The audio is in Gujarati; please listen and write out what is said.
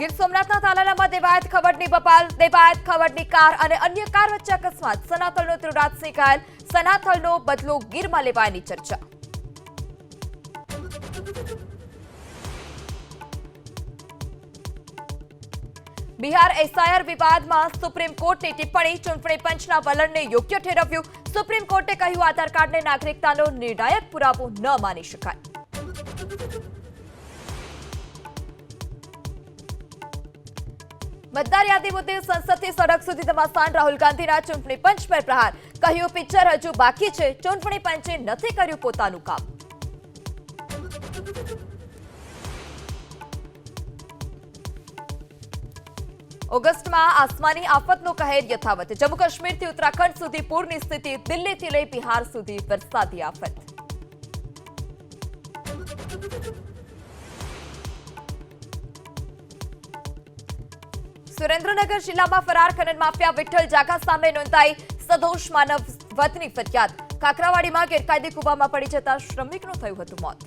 ગીર સોમનાથના તાલાલામાં દેવાયત ખવડની બપાલ, દેવાયત ખવડની કાર અને અન્ય કાર વચ્ચે અકસ્માત. સનાથલનો ત્રિરાજસિંહ ઘાયલ, સનાથલનો બદલો ગીરમાં લેવાયની ચર્ચા. બિહાર એસઆઈઆર વિવાદમાં સુપ્રીમ કોર્ટની ટિપ્પણી, ચૂંટણી પંચના વલણને યોગ્ય ઠેરવ્યું. સુપ્રીમ કોર્ટે કહ્યું આધાર કાર્ડને નાગરિકતાનો નિર્ણાયક પુરાવો ન માની શકાય. મતદાર યાદી મુદ્દે સંસદથી સડક સુધી ધમાસાન, રાહુલ ગાંધીના ચૂંટણી પંચ પર પ્રહાર. કહ્યું પિક્ચર હજુ બાકી છે, ચૂંટણી પંચે નથી કર્યું પોતાનું કામ. ઓગસ્ટમાં આસમાની આફતનો કહેર યથાવત. જમ્મુ કાશ્મીરથી ઉત્તરાખંડ સુધી પૂરની સ્થિતિ, દિલ્હીથી લઈ બિહાર સુધી વરસાદી આફત. સુરેન્દ્રનગર જિલ્લામાં ફરાર ખનન માફિયા વિઠ્ઠલ જાખા સામે નોંધાઈ સદોષ માનવ વધની ફરિયાદ. કાકરાવાડીમાં ગેરકાયદે કૂવામાં પડી જતા શ્રમિકનું થયું હતું મોત.